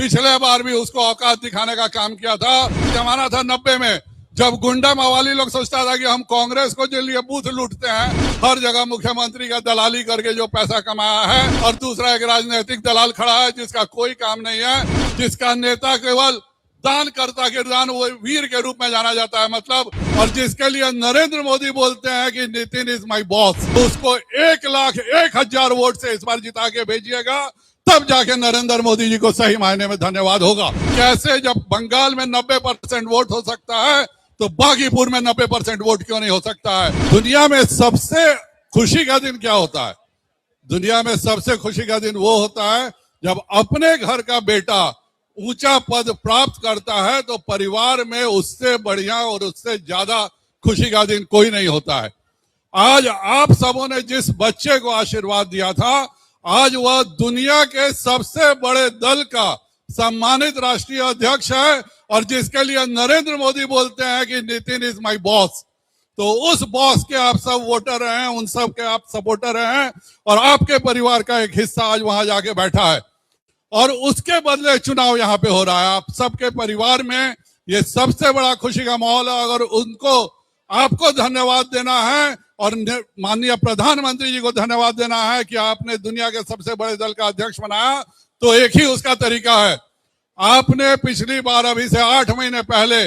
पिछले बार भी उसको औकात दिखाने का काम किया था। जमाना था 90 में, जब गुंडा मवाली लोग सोचता था कि हम कांग्रेस को जो लिए बूथ लूटते हैं, हर जगह मुख्यमंत्री का दलाली करके जो पैसा कमाया है, और दूसरा एक राजनीतिक दलाल खड़ा है जिसका कोई काम नहीं है, जिसका नेता केवल दान करता के दान वो वीर के रूप में जाना जाता है, मतलब, और जिसके लिए नरेंद्र मोदी बोलते हैं कि नितिन इज माय बॉस। तो उसको 1,01,000 वोट से इस बार जिता के भेजिएगा, तब जाके नरेंद्र मोदी जी को सही मायने में धन्यवाद होगा। कैसे जब बंगाल में 90% वोट हो सकता है, तो बागीपुर में 90% वोट क्यों नहीं हो सकता है? दुनिया में सबसे खुशी का दिन क्या होता है? दुनिया में सबसे खुशी का दिन वो होता है जब अपने घर का बेटा ऊंचा पद प्राप्त करता है, तो परिवार में उससे बढ़िया और उससे ज्यादा खुशी का दिन कोई नहीं होता है। आज आप सबों ने जिस बच्चे को आशीर्वाद दिया था, आज वह दुनिया के सबसे बड़े दल का सम्मानित राष्ट्रीय अध्यक्ष है, और जिसके लिए नरेंद्र मोदी बोलते हैं कि नितिन इज माय बॉस। तो उस बॉस के आप सब वोटर हैं, उन सब के आप सपोर्टर हैं, और आपके परिवार का एक हिस्सा आज वहां जाके बैठा है, और उसके बदले चुनाव यहां पे हो रहा है। आप सबके परिवार में ये सबसे बड़ा खुशी का माहौल है। अगर उनको आपको धन्यवाद देना है और माननीय प्रधानमंत्री जी को धन्यवाद देना है कि आपने दुनिया के सबसे बड़े दल का अध्यक्ष बनाया, तो एक ही उसका तरीका है। आपने पिछली बार, अभी से 8 महीने पहले,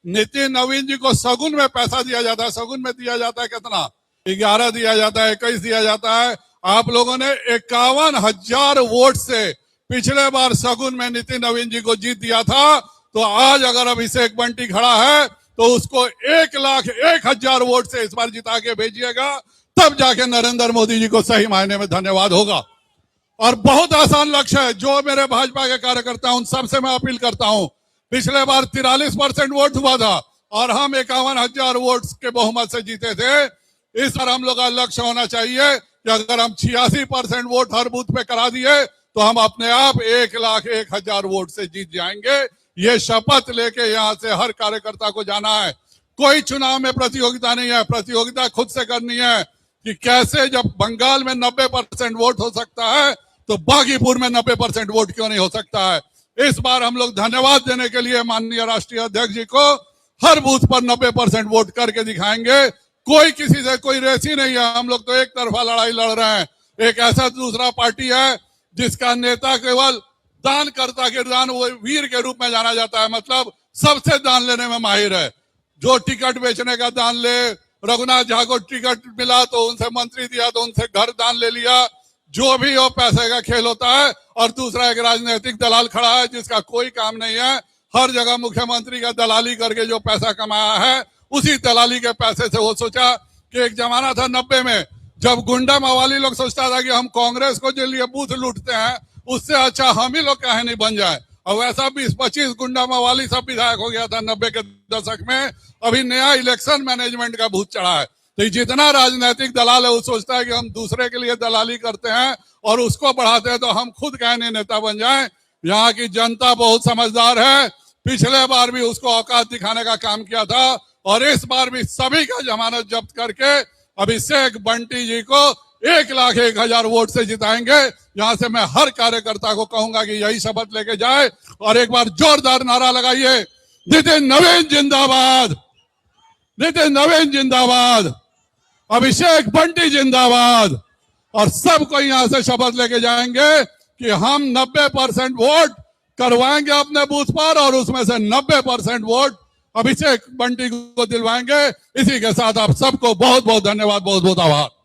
नितिन नवीन जी को सगुन में पैसा दिया जाता है। सगुन में दिया जाता है कितना? 11 दिया जाता है, 21 दिया जाता है। आप लोगों ने 51,000 वोट से पिछले बार सगुन में नितिन नवीन जी को जीत दिया था। तो आज अगर अभिषेक बंटी खड़ा है, तो उसको 1,01,000 वोट से इस बार जिता के भेजिएगा, तब जाके नरेंद्र मोदी जी को सही मायने में धन्यवाद होगा। और बहुत आसान लक्ष्य है। जो मेरे भाजपा के कार्यकर्ता हैं, उन सबसे मैं अपील करता हूं, पिछले बार 43% वोट हुआ था और हम 51,000 वोट के बहुमत से जीते थे। इस बार हम लोग का लक्ष्य होना चाहिए कि अगर हम 86% वोट हर बूथ पे करा दिए, तो हम अपने आप 1,01,000 वोट से जीत जाएंगे। ये शपथ लेके यहां से हर कार्यकर्ता को जाना है। कोई चुनाव में प्रतियोगिता नहीं है, प्रतियोगिता खुद से करनी है कि कैसे जब बंगाल में 90% वोट हो सकता है, तो बागीपुर में 90% वोट क्यों नहीं हो सकता है? इस बार हम लोग धन्यवाद देने के लिए माननीय राष्ट्रीय अध्यक्ष जी को हर बूथ पर 90% वोट करके दिखाएंगे। कोई किसी से कोई रेसी नहीं है। हम लोग तो एक तरफा लड़ाई लड़ रहे हैं। एक ऐसा दूसरा पार्टी है जिसका नेता केवल दान करता के दान वो वीर के रूप में जाना जाता है, मतलब सबसे दान लेने में माहिर है। जो टिकट बेचने का दान ले, रघुनाथ झा को टिकट मिला तो उनसे मंत्री दिया, तो उनसे घर दान ले लिया। जो भी हो पैसे का खेल होता है। और दूसरा एक राजनीतिक दलाल खड़ा है जिसका कोई काम नहीं है, हर जगह मुख्यमंत्री का दलाली करके जो पैसा कमाया है, उसी दलाली के पैसे से वो सोचा कि एक जमाना था 90 में, जब गुंडा मवाली लोग सोचता था कि हम कांग्रेस को जो लिए बूथ लूटते हैं, उससे अच्छा हम ही लोग कहीं नहीं बन जाए। और वैसा 20-25 गुंडा मवाली सब विधायक हो गया था 90 के दशक में। अभी नया इलेक्शन मैनेजमेंट का भूत चढ़ा है। तो जितना राजनीतिक दलाल है वो सोचता है कि हम दूसरे के लिए दलाली करते हैं और उसको बढ़ाते हैं, तो हम खुद कहने नेता बन जाएं। यहाँ की जनता बहुत समझदार है। पिछले बार भी उसको औकात दिखाने का काम किया था, और इस बार भी सभी का जमानत जब्त करके अभिषेक बंटी जी को 1,01,000 वोट से जिताएंगे। यहां से मैं हर कार्यकर्ता को कहूंगा कि यही शपथ लेके जाए, और एक बार जोरदार नारा लगाइए, नितिन नवीन जिंदाबाद, नितिन नवीन जिंदाबाद, अभिषेक बंटी जिंदाबाद। और सबको यहां से शपथ लेके जाएंगे कि हम 90% वोट करवाएंगे अपने बूथ पर, और उसमें से 90% वोट अभिषेक बंटी को दिलवाएंगे। इसी के साथ आप सबको बहुत बहुत धन्यवाद, बहुत बहुत आभार।